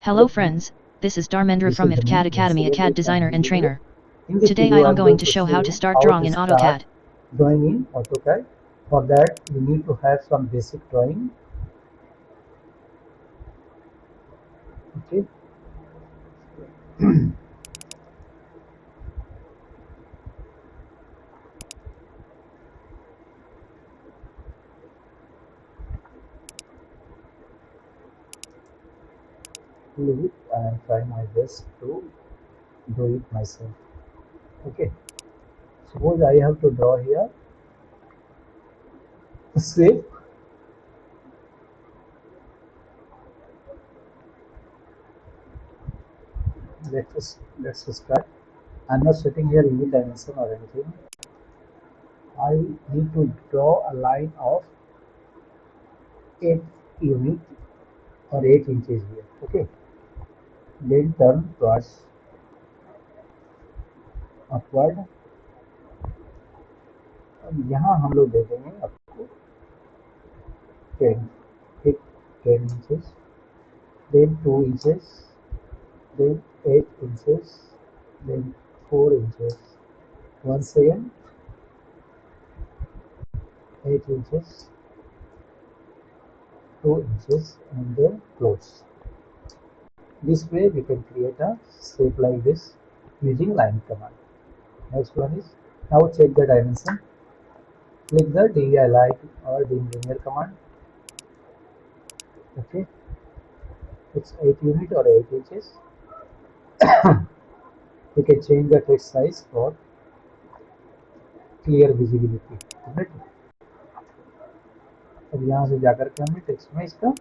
Hello friends, this is Dharmendra This from is the IFCAD main Academy, a CAD designer and video. trainer. In this Today video, I am I'm going to show how to you start how drawing to in start AutoCAD. drawing in AutoCAD. For that, you need to have some basic drawing. Okay. Leave it and try my best to do it myself. Okay. Suppose I have to draw here shape. Let's start. I'm not setting here any dimension or anything. I need to draw a line of 8 unit or 8 inches here. Okay. Then turn towards upward. अब यहाँ हम लोग दे देंगे आपको 10 ठीक 10 inches, then 2 inches, then 8 inches, then 4 inches, once again 8 inches, 2 inches, and then close. This way we can create a shape like this using line command. Next one is, now check the dimension. Click the DLI or linear command. Okay, it's 8 unit or 8 inches. You can change the text size for clear visibility. Right? अब यहाँ से जाकर के हमने text में इसका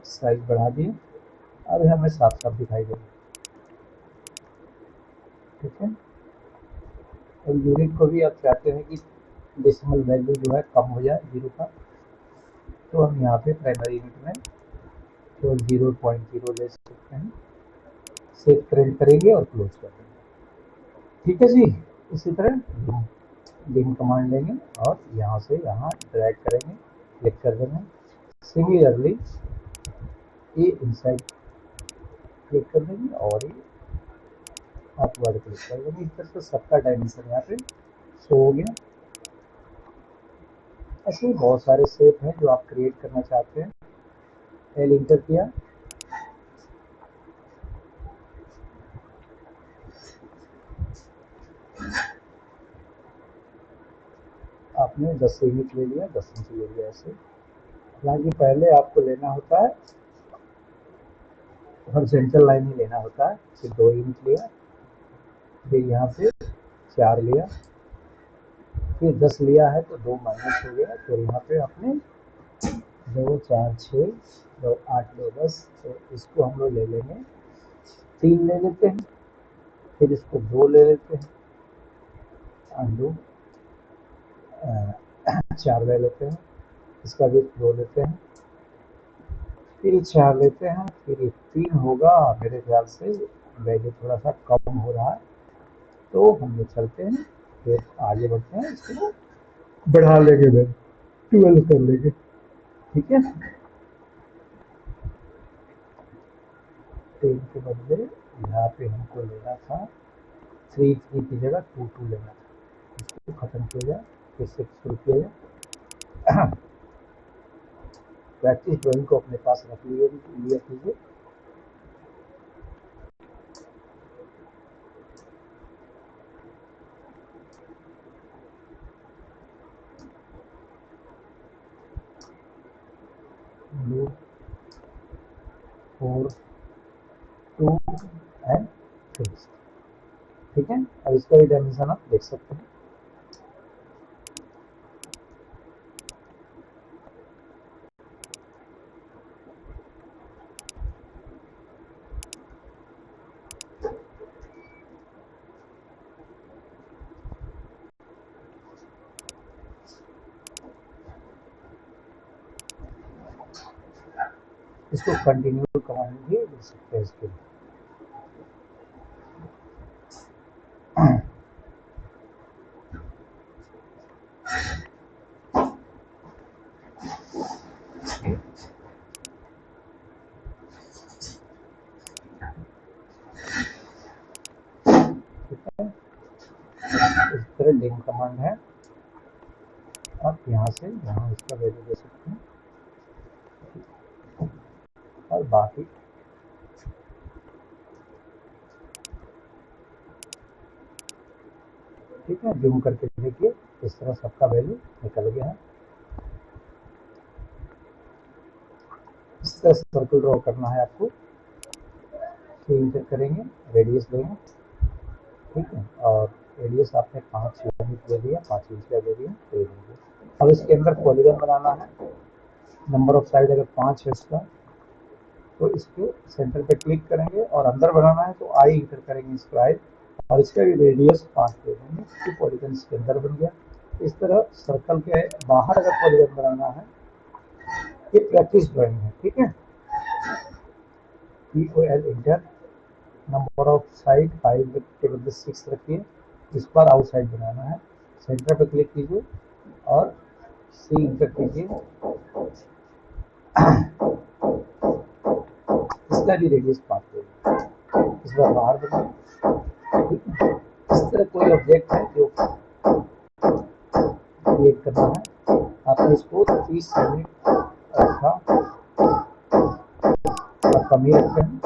size बढ़ा दिया, अब हमें साफ साफ दिखाई देगा। ठीक है। अब यूनिट को भी आप चाहते हैं कि डेसिमल वैल्यू जो है कम हो जाए 0 का, तो हम यहाँ पे प्राइमरी यूनिट में केवल 0.0 ले सकते हैं। सेव प्रिंट करेंगे और क्लोज कर देंगे। ठीक है जी। इसी तरह लिंक कमांड लेंगे और यहाँ से यहाँ ड्रैग करेंगे, क्लिक कर देंगे। सिमिलरली ये इनसाइड क्लिक कर देंगे और ये अपवर्ड क्लिक कर देंगे। इस तरह से सबका डायमेंशन यहाँ पे शो हो गया। ऐसे बहुत सारे शेप हैं जो आप क्रिएट करना चाहते हैं। एल इंटर किया, आपने 10 यूनिट ले लिया, 10 इंच ले लिया। ऐसे हालांकि पहले आपको लेना होता है हॉरिजॉन्टल लाइन ही लेना होता है। फिर 2 यूनिट लिया, फिर यहाँ पे 4 लिया, फिर 10 लिया है तो 2 माइनस हो गया। फिर यहाँ पे आपने 2 4 6 2 8 2 10, तो इसको हम लोग ले लेंगे 3 ले लेते हैं, फिर इसको 2 ले लेते हैं, अंडू 4 ले लेते हैं, इसका भी 2 लेते हैं, फिर 4 लेते हैं, फिर 3 होगा। मेरे ख्याल से वैल्यू थोड़ा सा कम हो रहा है, तो हम लोग चलते हैं, फिर आगे बढ़ते हैं, इसको बढ़ा लेंगे, 12 कर लेंगे। ठीक है। 10 के बदले यहाँ पे हमको लेना था 3 की जगह 2 लेना था। इसको खत्म किया जाए, फिर से शुरू किया जाए। प्रैक्टिस ड्राइंग को अपने पास रख लिया कीजिए। blue 4 2 and 6। ठीक है। अब इसका भी डायमेंशन आप देख सकते हैं। इसको कंटिन्यू कमांड भी दे सकते हैं इसके लिए। ठीक है, इस तरह लिम कमांड है, आप यहाँ से यहाँ इसका वैल्यू दे सकते हैं और बाकी ठीक है, जूम करके देखिए इस तरह सबका वैल्यू निकल गया है। इस तरह से सर्कल ड्रॉ करना है आपको, इंटर करेंगे, रेडियस देंगे, ठीक है, और रेडियस आपने 5 यूनिट दे दिया, 5 इंच का दे दिया, दे देंगे। अब इसके अंदर पॉलीगन बनाना है, नंबर ऑफ साइड अगर 5 है इसका, तो इसको सेंटर पे क्लिक करेंगे, और अंदर बनाना है तो आई इंटर करेंगे स्क्वायर, और इसका भी रेडियस 5 दे देंगे, तो पॉलीगन इसके अंदर बन गया। इस तरह सर्कल के बाहर अगर पॉलीगन बनाना है, ये प्रैक्टिस ड्राइंग है, ठीक है। POL inter, number of side 5 के बदले 6 रखिए, इस पर आउटसाइड बनाना है, सेंटर पे क्लिक कीजिए और सी इंटर कीजिए, इसका भी रेडियस 5 देंगे, इस बार बाहर बनाए, ठीक है। इस तरह कोई ऑब्जेक्ट है जो क्रिएट करना है, आपने इसको 30 यूनिट रखा और कमी रखते हैं,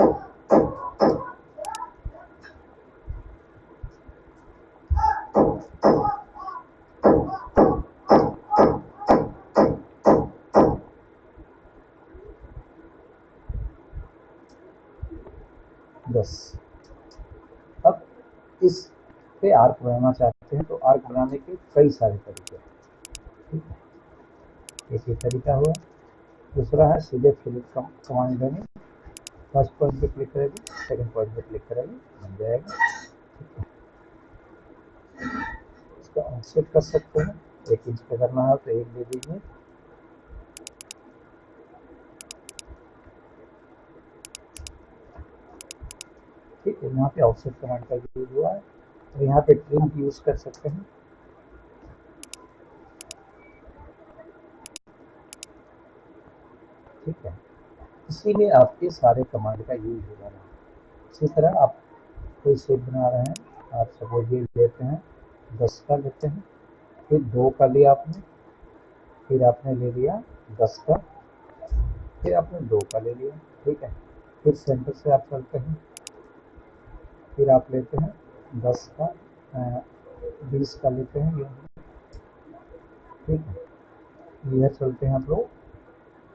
बस। अब इस पे आर्क बनाना चाहते हैं तो आर्क बनाने के कई सारे तरीके हैं, ठीक है। एक ये तरीका हुआ, दूसरा है सीधे फिलिप कमांड देंगे, फर्स्ट पॉइंट पे क्लिक करेंगे, सेकंड पॉइंट पे क्लिक करेंगे, बन जाएगा। इसका ऑफसेट कर सकते हैं, 1 इंच पे करना है तो 1 दे दीजिए, ठीक है। यहाँ पे ऑफसेट कमांड का यूज हुआ है, और यहाँ पे ट्रिम यूज कर सकते हैं, ठीक है। इसी में आपके सारे कमांड का यूज हो रहा है। इसी तरह आप कोई शेप बना रहे हैं, आप सपोज ये लेते हैं 10 का लेते हैं, फिर 2 का लिया आपने, फिर आपने ले लिया 10 का, फिर आपने 2 का ले लिया, ठीक है। फिर सेंटर से आप चलते हैं, फिर आप लेते हैं 10 का, 20 का लेते हैं, ये ठीक है। यह चलते हैं आप लोग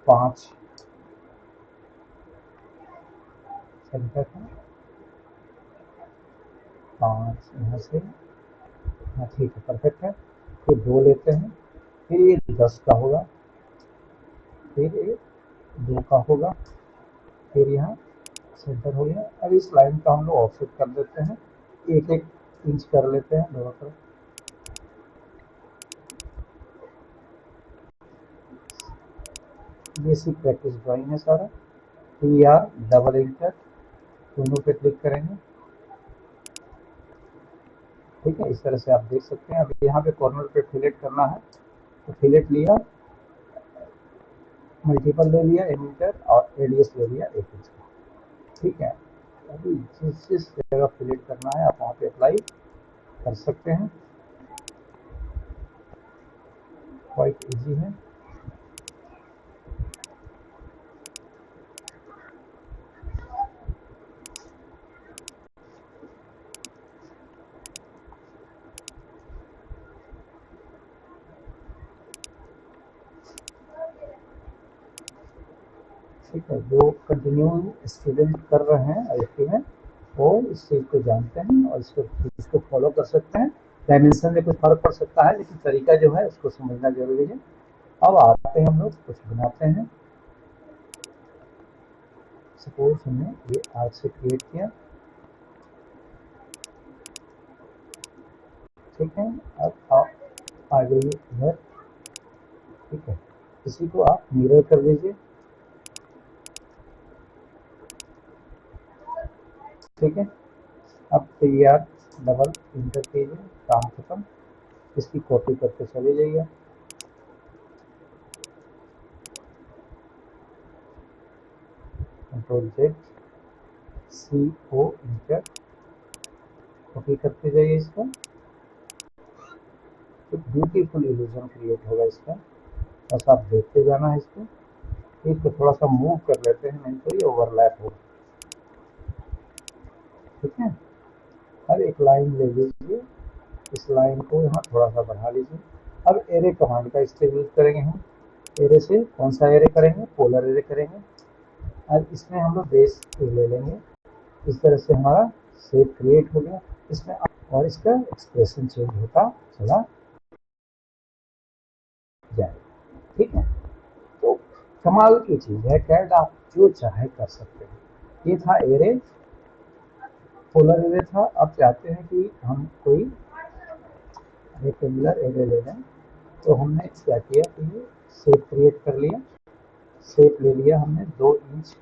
5 सेंटर का, 5 यहाँ से, हाँ ठीक है, परफेक्ट है। फिर 2 लेते हैं, फिर ये 10 का होगा, फिर ये 2 का होगा, फिर यहाँ सेंटर हो गया। अब इस लाइन का हम लोग ऑफसेट कर देते हैं, 1-1 इंच कर लेते हैं दोनों तरफ, बेसिक प्रैक्टिस ड्राइंग है सारा। PR डबल इंटर, दोनों पे क्लिक करेंगे, ठीक है। इस तरह से आप देख सकते हैं। अभी यहाँ पे कॉर्नर पे फिलेट करना है, तो फिलेट लिया, मल्टीपल ले लिया एमीटर, और रेडियस ले लिया 1 इंच का, ठीक है। अभी जिस जगह फिलेट करना है आप वहाँ पे अप्लाई कर सकते हैं, क्वाइट इजी है। ठीक है, जो कंटिन्यू स्टूडेंट कर रहे हैं IIT में, वो इस चीज़ को जानते हैं और इसको फॉलो कर सकते हैं। डायमेंशन में कुछ फर्क पड़ सकता है, लेकिन तरीका जो है उसको समझना जरूरी है। अब आते हैं हम लोग कुछ बनाते हैं। सपोज हमने ये आर्क से क्रिएट किया, ठीक है। अब आप आ जाइए इधर, ठीक है। इसी को आप मिरर कर दीजिए, ठीक है। अब PR डबल इंटर कीजिए, काम खत्म। इसकी कॉपी करके चले जाइए, Ctrl Z, CO inter, copy करते जाइए इसका, एक ब्यूटीफुल इल्यूजन क्रिएट होगा इसका, बस आप देखते जाना है इसको। इसको थोड़ा सा मूव कर लेते हैं, नहीं तो ये ओवरलैप हो, ठीक है। अब एक लाइन ले लीजिए, इस लाइन को यहाँ थोड़ा सा बढ़ा लीजिए। अब एरे कमांड का इससे यूज करेंगे हम। एरे से कौन सा एरे करेंगे? पोलर एरे करेंगे। अब इसमें हम लोग बेस ले लेंगे, इस तरह से हमारा शेप क्रिएट हो गया इसमें, और इसका एक्सप्रेशन चेंज होता चला जाए, ठीक है। तो कमाल की चीज़ है, कैड आप जो चाहे कर सकते हैं। ये था एरे, पोलर एरे था। अब चाहते हैं कि हम कोई रेक्टेंगुलर एरे ले लें, तो हमने क्या किया कि ये शेप क्रिएट कर लिया, शेप ले लिया हमने 2 इंच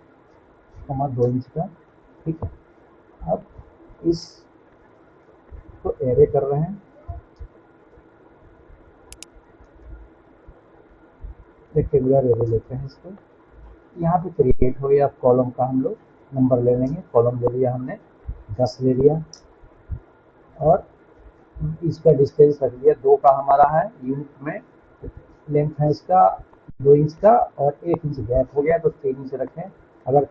2 इंच का, ठीक है। अब इस को एरे कर रहे हैं, रेक्टेंगुलर एरे लेते हैं इसको, यहाँ पे क्रिएट हो गया। अब कॉलम का हम लोग नंबर ले लेंगे, कॉलम ले लिया हमने 10 ले लिया, और इसका डिस्टेंस रख दिया 2 का हमारा है यूनिट में, लेंथ है इसका 2 इंच का, और 1 इंच गैप हो गया तो 3 इंच रखें। अगर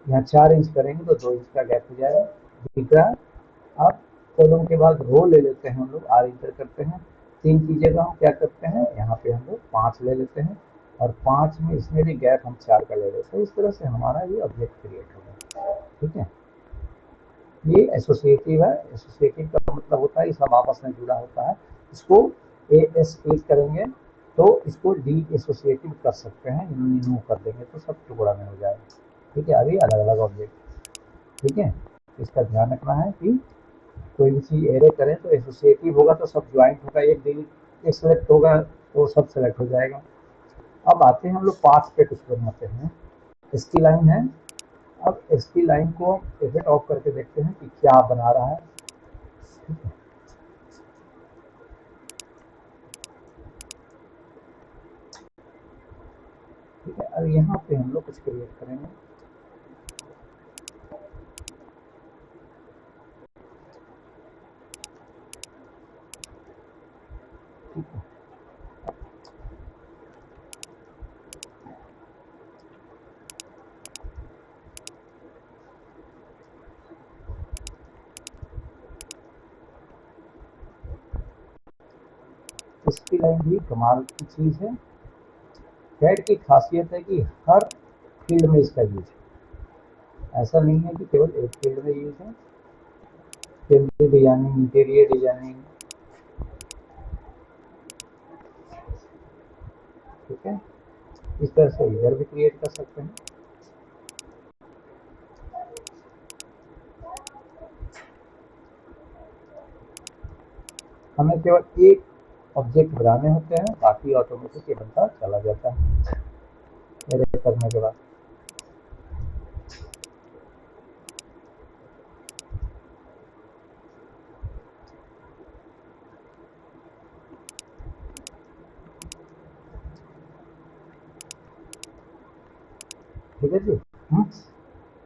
यहाँ 4 इंच करेंगे तो 2 इंच का गैप हो जाएगा, दिख रहा है। अब कॉलम के बाद रो ले लेते हैं हम लोग, आर इंटर करते हैं, 3 की जगह हम क्या करते हैं, यहाँ पे हम लोग 5 ले लेते हैं, और 5 में इसमें भी गैप हम 4 का ले लेते हैं। इस तरह से हमारा ये ऑब्जेक्ट क्रिएट होगा, ठीक है। ये एसोसिएटिव है, एसोसिएटिव का मतलब होता है ये सब आपस में जुड़ा होता है। इसको एस क्लिक करेंगे तो इसको डी एसोसिएटिव कर सकते हैं, रिमूव कर देंगे तो सब टुकड़ा में हो जाएगा, ठीक है। अभी अलग अलग ऑब्जेक्ट, ठीक है। इसका ध्यान रखना है कि कोई भी चीज़ एरे करें तो एसोसिएटिव होगा तो सब ज्वाइंट होगा, एक सेलेक्ट होगा तो सब सेलेक्ट हो जाएगा। अब आते हैं हम लोग पाथ पे कुछ बनाते हैं, इसकी लाइन है। अब इसकी लाइन को इफेक्ट ऑफ करके देखते हैं कि क्या बना रहा है, ठीक है। अब यहाँ पे हम लोग कुछ क्रिएट करेंगे, ठीक है। इसकी लाइन भी कमाल की चीज़ है। कैड की खासियत है कि हर फील्ड में इसका यूज है, ऐसा नहीं है कि केवल एक फील्ड में यूज है। फील्ड डिजाइनिंग, इंटीरियर डिजाइनिंग, ठीक है। इस तरह से इधर भी क्रिएट कर सकते हैं। हमें केवल एक ऑब्जेक्ट बनाने होते हैं, बाकी ऑटोमेटिक ये बनता चला जाता है मेरे करने के बाद। ठीक है जी।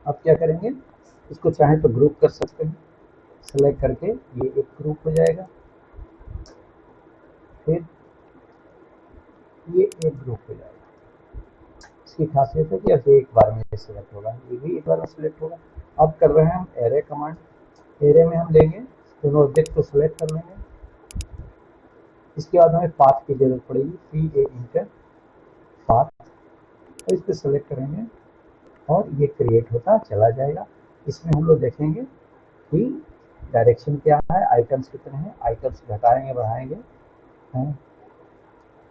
अब क्या करेंगे, इसको चाहे तो ग्रुप कर सकते हैं, सेलेक्ट करके ये एक ग्रुप हो जाएगा, फिर ये एक ग्रुप हो जाएगा। इसकी खासियत है कि ऐसे एक बार में सिलेक्ट होगा, ये भी एक बार में सिलेक्ट होगा। अब कर रहे हैं हम एरे कमांड, एरे में हम लेंगे दोनों ऑब्जेक्ट को सिलेक्ट कर लेंगे। इसके बाद हमें पाथ की जरूरत पड़ेगी, पी ए इंटर पाथ, और इस पर सेलेक्ट करेंगे और ये क्रिएट होता चला जाएगा। इसमें हम लोग देखेंगे कि डायरेक्शन क्या है, आइटम्स कितने हैं, आइटम्स घटाएंगे बढ़ाएंगे,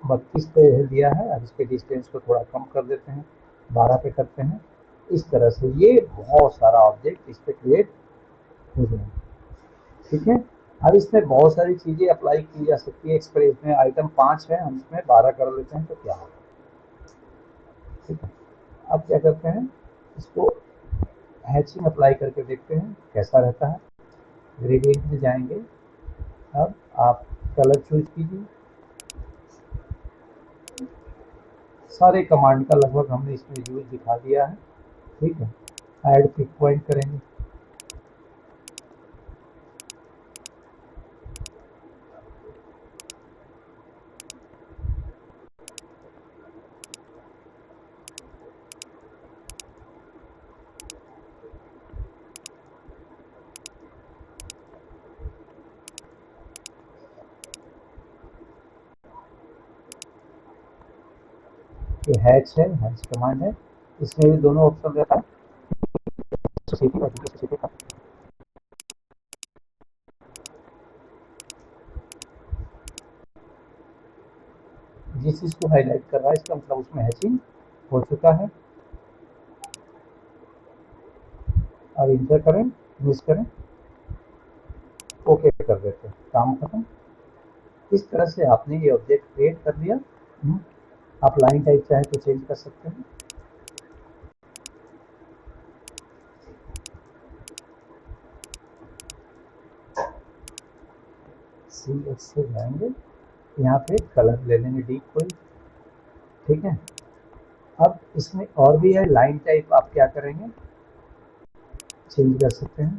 32 पे दिया है। अब इसके डिस्टेंस को थोड़ा कम कर देते हैं, 12 पे करते हैं। इस तरह से ये बहुत सारा ऑब्जेक्ट इस पे क्रिएट हो जाएगा, ठीक है। अब इसमें बहुत सारी चीज़ें अप्लाई की जा सकती है। एक्सप्रेस में आइटम 5 है, हम इसमें 12 कर लेते हैं तो क्या होगा, ठीक है। अब क्या करते हैं, इसको हैचिंग अप्लाई करके देखते हैं कैसा रहता है। ग्रेडियंट में जाएंगे, अब आप कलर चूज कीजिए। सारे कमांड का लगभग हमने इसमें यूज दिखा दिया है, ठीक है। ऐड पिक पॉइंट करेंगे, ये हैच है, हैच कमांड है, इसमें भी दोनों ऑप्शन रहता है, सोसाइटी और सोसाइटी का। जिस चीज़ को हाईलाइट कर रहा है इसका मतलब उसमें हैचिंग हो चुका है। अब इंटर करें, मिस करें, ओके कर देते हैं, काम खत्म। इस तरह से आपने ये ऑब्जेक्ट क्रिएट कर दिया। आप लाइन टाइप चाहे तो चेंज कर सकते हैं। CH से जाएंगे, यहाँ पे कलर ले लेंगे डीप कोई, ठीक है। अब इसमें और भी है लाइन टाइप, आप क्या करेंगे, चेंज कर सकते हैं।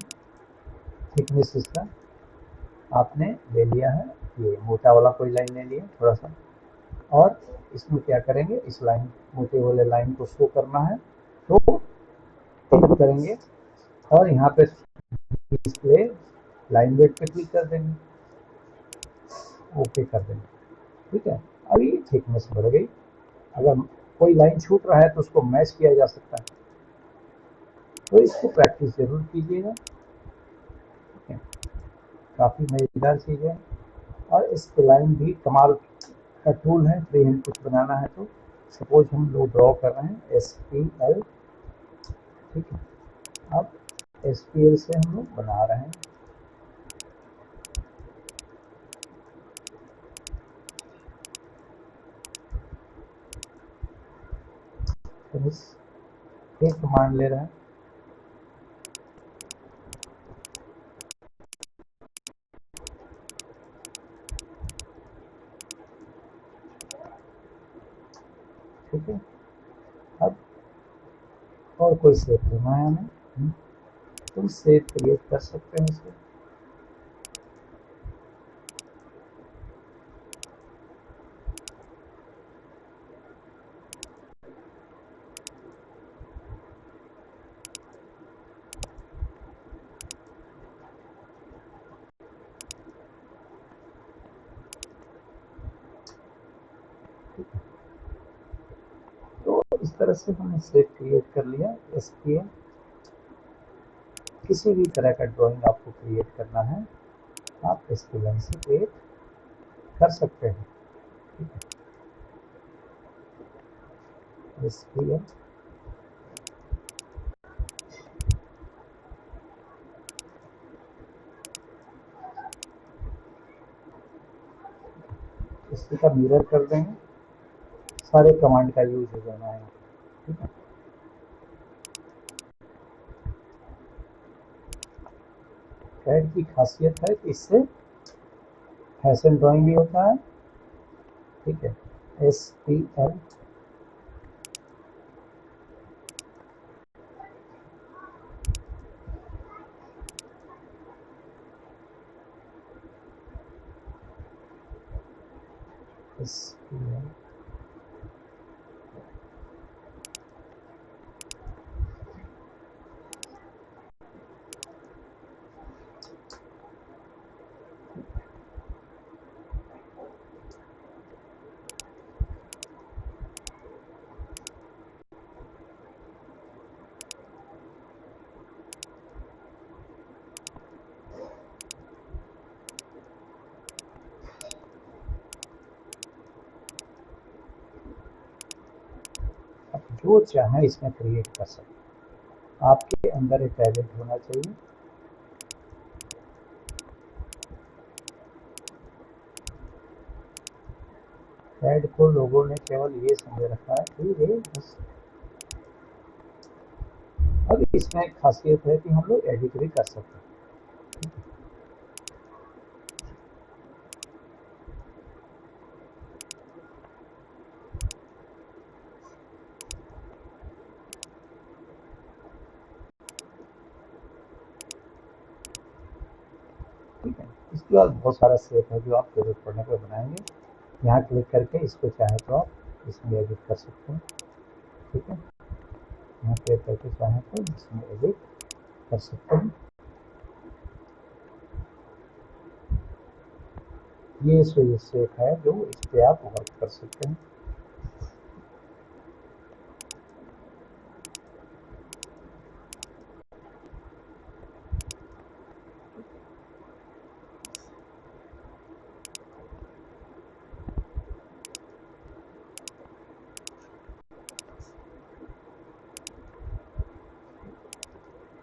थिकनेस इसका आपने ले लिया है, ये मोटा वाला कोई लाइन ले लिया थोड़ा सा, और इसमें क्या करेंगे, इस लाइन मोटे वाले लाइन को शो करना है तो क्लिक करेंगे और यहाँ पे डिस्प्ले लाइन वेट पे क्लिक कर देंगे, ओके कर देंगे, ठीक है। अभी थिकनेस बढ़ गई। अगर कोई लाइन छूट रहा है तो उसको मैच किया जा सकता है, तो इसको प्रैक्टिस जरूर कीजिएगा, ठीक है। काफ़ी मज़ेदार चीज़ है, और इस लाइन भी कमाल का टूल है। फ्री हैंड कुछ बनाना है तो सपोज हम लोग ड्रॉ कर रहे हैं SPL, ठीक है। अब SPL से हम लोग बना रहे हैं, फिनिश एक कमांड ले रहे हैं, ठीक है। अब और कोई शेप लेना है हमें, तो शेप क्रिएट कर सकते हैं इसको। तो इस तरह से हमने शेप क्रिएट कर लिया। SPL किसी भी तरह का ड्राइंग आपको क्रिएट करना है, आप इसकी लाइन से क्रिएट कर सकते हैं, ठीक है। SPL इसी का मिरर कर देंगे, सारे कमांड का यूज हो जाना है, ठीक है। कैड की खासियत है कि इससे फैशन ड्राइंग भी होता है, ठीक है। SPL SPL आप जो चाहें इसमें क्रिएट कर सकते हैं, आपके अंदर एक टैलेंट होना चाहिए। कैड को लोगों ने केवल ये समझ रखा है कि ये बस, अब इसमें एक खासियत है कि हम लोग एडिट भी कर सकते हैं। ठीक है, इसके बाद बहुत सारा शेप है जो आप जरूरत पड़ने पर बनाएंगे। यहाँ क्लिक करके इसको चाहे तो आप इसमें एडिट कर सकते हैं, ठीक है। यहाँ क्लिक करके चाहे तो इसमें एडिट कर सकते हैं। ये शेप है जो इस पर आप वर्क कर सकते हैं।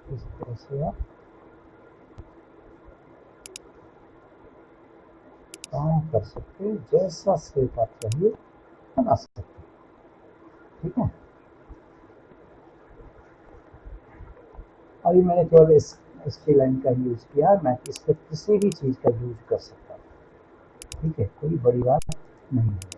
इस तरह से आप काम कर सकते हैं, जैसा शेप आप चाहिए बना सकते हैं। ठीक है, अभी मैंने केवल इसकी लाइन का यूज किया है, मैं इस पर किसी भी चीज़ का यूज कर सकता हूँ। ठीक है, कोई बड़ी बात नहीं है।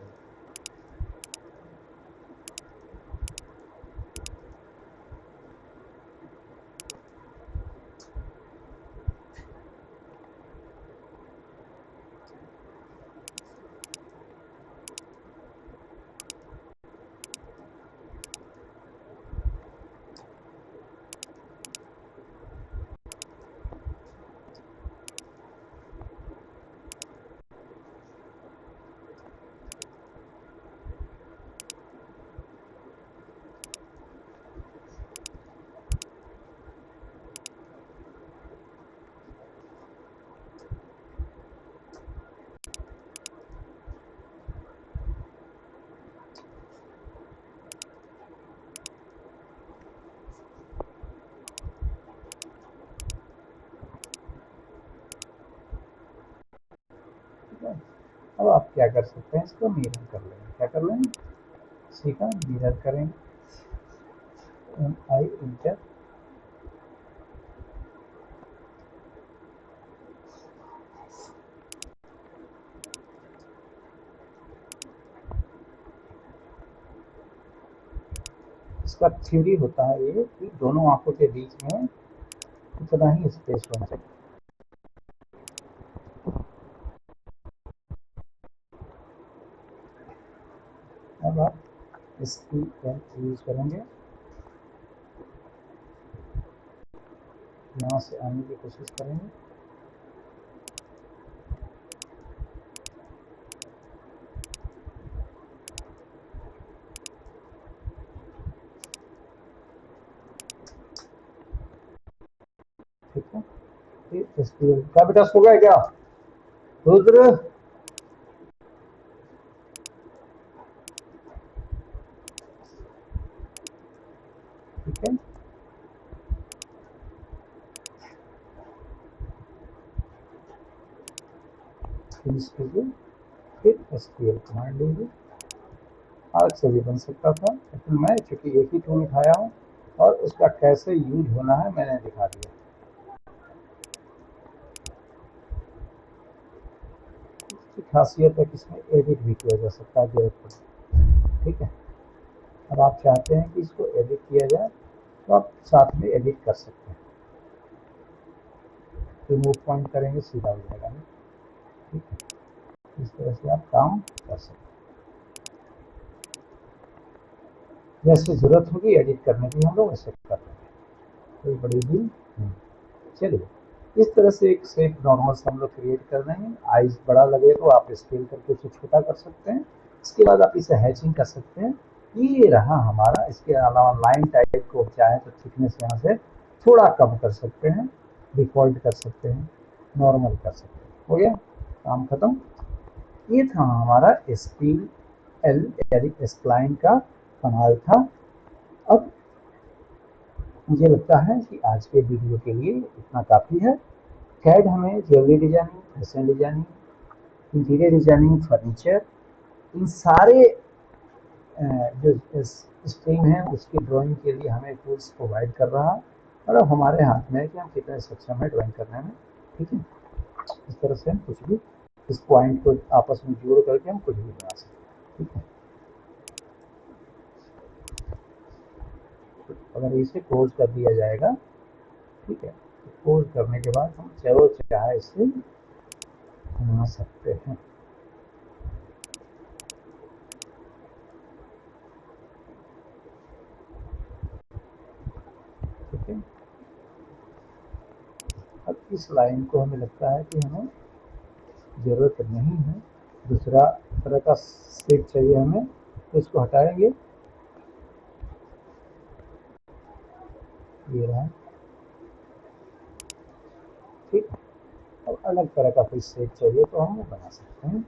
अब आप क्या कर सकते हैं, इसको मिरर कर लेंगे। क्या कर लेंगे, इसी का मिरर करेंगे, MI इंटर। इसका थ्योरी होता है ये कि दोनों आंखों के बीच में इतना ही स्पेस होना चाहिए। अब आप इसकी पेन यूज करेंगे, यहाँ से आने की कोशिश करेंगे। ठीक है, फिर इसकी क्या बेटा सो गया क्या रुद्र? ठीक है, फिनिश कीजिए, फिर SQL कमांड लीजिए। अलग से भी बन सकता था, लेकिन मैं चूंकि एक ही टूल उठाया हूँ और उसका कैसे यूज होना है मैंने दिखा दिया। इसकी खासियत है कि इसमें एडिट भी किया जा सकता है जरूरत पड़े। ठीक है, अब आप चाहते हैं कि इसको एडिट किया जाए तो आप साथ में एडिट कर सकते हैं। रिमूव पॉइंट करेंगे, सीधा हो जाएगा। ठीक है, इस तरह से आप काम कर सकते हैं। जैसे जरूरत होगी एडिट करने की हम लोग ऐसे कर लेंगे, कोई बड़ी डील नहीं। चलिए, इस तरह से एक शेप नॉर्मल से हम लोग क्रिएट कर देंगे। आइज बड़ा लगे तो आप स्केल करके उसे छोटा कर सकते हैं। इसके बाद आप इसे हैचिंग कर सकते हैं। ये रहा हमारा। इसके अलावा लाइन टाइप को चाहे तो थिकनेस यहाँ से थोड़ा कम कर सकते हैं, डिफॉल्ट कर सकते हैं, नॉर्मल कर सकते हैं। हो गया, काम खत्म। ये था हमारा SPL यानी स्प्लाइन का कमाल था। अब मुझे लगता है कि आज के वीडियो के लिए इतना काफ़ी है। कैड हमें jewellery designing, fashion designing, interior designing, furniture, इन सारे जो स्ट्रीम है उसकी ड्राइंग के लिए हमें टूल्स प्रोवाइड कर रहा है। और अब हमारे हाथ में है कि हम कितने सक्षम है ड्राइंग करने में। ठीक है, इस तरह से हम कुछ भी इस पॉइंट को आपस में जोड़ करके हम कुछ भी बना सकते हैं। ठीक है, अगर इसे क्लोज कर दिया जाएगा, ठीक है, तो क्लोज करने के बाद हम जो चाहे इसे बना सकते हैं। ठीक है, अब इस लाइन को हमें लगता है कि हमें ज़रूरत नहीं है, दूसरा तरह का शेप चाहिए हमें, तो इसको हटाएंगे। ये रहा। ठीक, अब अलग तरह का कोई शेप चाहिए तो हम वो बना सकते हैं।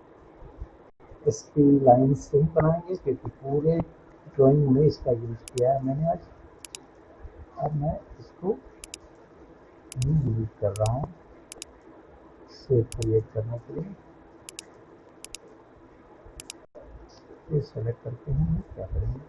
इसकी लाइन से ही बनाएंगे क्योंकि पूरे ड्राइंग में इसका यूज किया है मैंने आज। अब मैं इसको यूज कर रहा हूँ सेव क्रिएट करने के लिए। ये सेलेक्ट करके हम क्या करेंगे,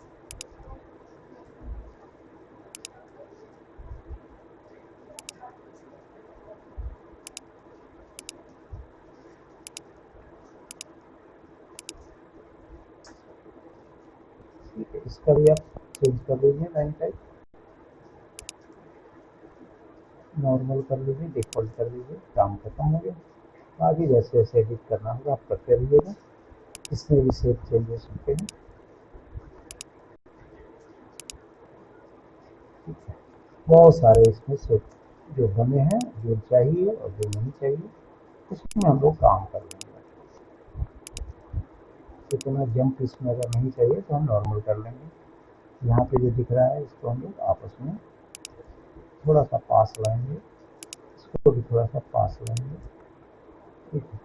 ठीक है, इसका भी आप चेंज कर लीजिए, लाइन टाइप नॉर्मल कर लीजिए, डिफॉल्ट कर लीजिए, काम खत्म हो गया। आगे जैसे जैसे एडिट करना होगा आप करते रहिएगा, इसमें भी शेप चेंज हो सकते हैं। बहुत सारे इसमें शेप जो बने हैं, जो चाहिए और जो नहीं चाहिए उसमें हम लोग काम कर लेंगे। इतना जंप इसमें अगर नहीं चाहिए तो हम नॉर्मल कर लेंगे। यहाँ पे जो दिख रहा है इसको हम लोग आपस में थोड़ा सा पास लाएंगे, इसको भी थोड़ा सा पास लाएंगे, ठीक है।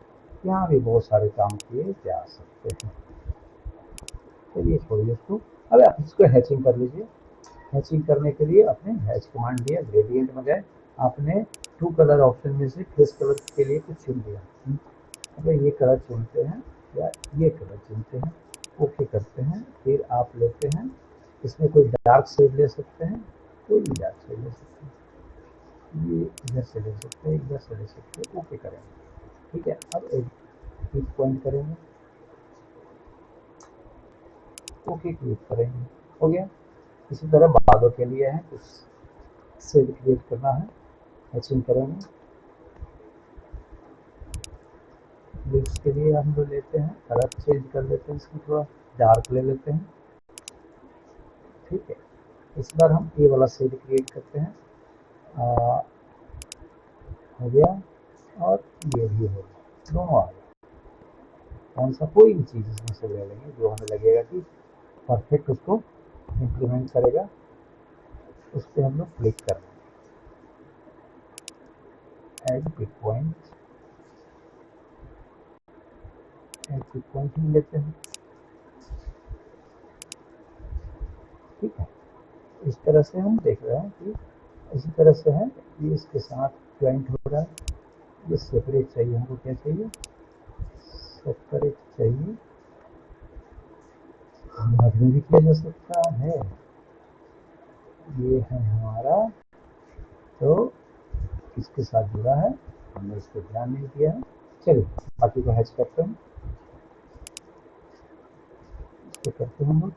यहाँ भी बहुत सारे काम किए जा सकते हैं। चलिए छोड़िए इसको। अब आप इसको हैचिंग कर लीजिए। हैचिंग करने के लिए आपने हैच कमांड दिया, ग्रेडियंट में गए, आपने टू कलर ऑप्शन में से फेस कलर के लिए कुछ चुन लिया। अब ये कलर चुनते हैं या ये कलर चुनते हैं, ओके करते हैं। फिर आप लेते हैं, इसमें कोई डार्क शेड ले सकते हैं, कोई भी डार्क शेड ले सकते हैं, ये इधर से ले सकते हैं, इधर से ले सकते हैं, ओके करेंगे, ठीक है। अब एक पॉइंट करेंगे, ओके क्लिक करेंगे, हो गया। इसी तरह बालों के लिए है, कुछ शेड क्रिएट करना है, मैचिंग करेंगे। लिप्स के लिए हम लोग लेते हैं, कलर चेंज कर लेते हैं, इसकी थोड़ा डार्क ले लेते हैं, ठीक है। इस बार हम ये वाला शेड क्रिएट करते हैं, हो गया, और ये भी हो गया, दोनों आ गया। कौन सा कोई भी चीज़ इसमें से ले लेंगे जो हमें लगेगा कि परफेक्ट उसको इम्प्लीमेंट करेगा, उस पर हम लोग क्लिक कर लेंगे। Ad pick point, ad pick point ही लेते हैं, ठीक है। इस तरह से हम देख रहे हैं कि इसी तरह से है, ये इसके साथ ज्वाइंट हो रहा है। ये सेपरेट चाहिए हमको, क्या चाहिए, सेपरेट चाहिए, बाद में भी किया जा सकता है। ये है हमारा, तो किसके साथ जुड़ा है हमने इस पर ध्यान नहीं दिया है। चलिए बाकी को हैच करते हैं, इसको करते हैं हम लोग।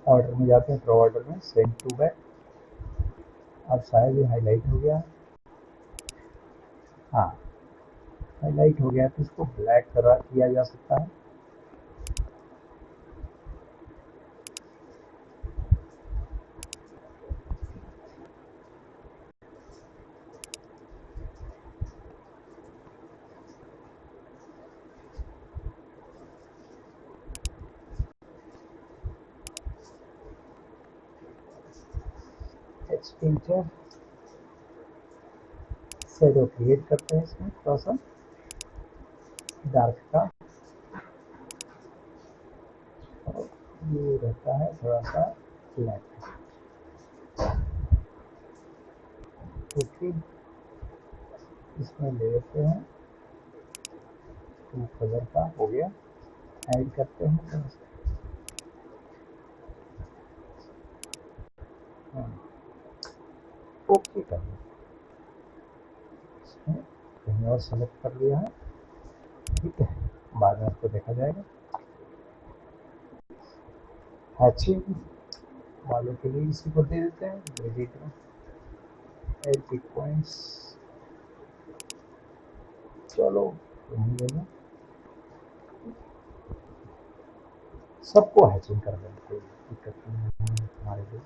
ऑर्डर में जाते हैं, प्रो ऑर्डर में सेंड टू बैक। अब शायद ये हाईलाइट हो गया, हाँ हाईलाइट हो गया, तो इसको ब्लैक करा किया जा सकता है। टीचर शेडो क्रिएट करते हैं, इसमें थोड़ा सा डार्क का, और ये रहता है थोड़ा सा ब्लैक, ओके। इसमें ले लेते हैं टू कलर का, हो गया। ऐड करते हैं थोड़ा सा, ओके कर लें। इसमें कहीं और सेलेक्ट कर लिया है, ठीक है, बाद में आपको देखा जाएगा। हैचिंग वालों के लिए इसी को दे देते हैं, ग्रेडियंट में ऐड पिक पॉइंट्स, चलो नहीं लेना, सबको हैचिंग कर दें, कोई दिक्कत नहीं है हमारे लिए।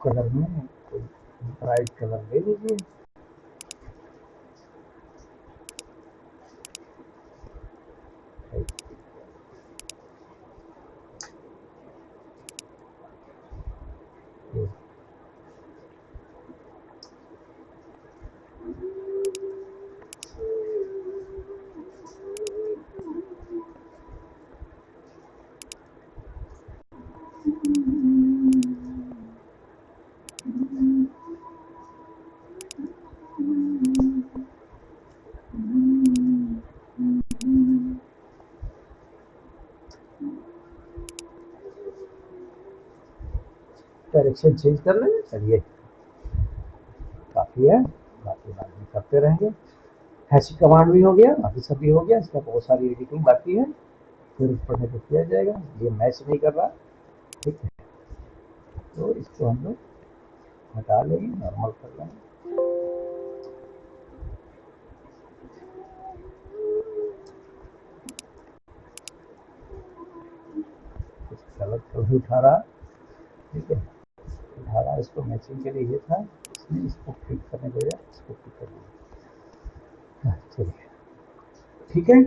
कलर में कोई ब्राइट कलर ले लीजिए, डायरेक्शन चेंज कर लेंगे। चलिए काफ़ी है, बाकी बाद में करते रहेंगे। हैश कमांड भी हो गया, बाकी सब भी हो गया। इसका बहुत सारी एडिटिंग बाकी है, फिर उस पढ़ने को किया जाएगा। ये मैच नहीं कर रहा, ठीक है, तो इसको हम लोग हटा लेंगे, नॉर्मल कर लेंगे। कुछ गलत तो नहीं उठा रहा, ठीक है, उठा रहा। इसको मैचिंग के लिए ये था, इसमें इसको क्लिक करने को या इसको क्लिक कर दिया। चलिए ठीक है,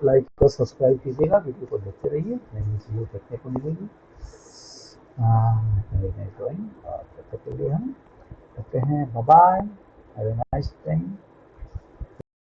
लाइक और सब्सक्राइब कीजिएगा, वीडियो को देखते रहिए, नई चीज़ें देखने को मिलेगी। नई नई ड्राइंग, और तब तक के लिए हम कहते हैं bye bye, have a nice time.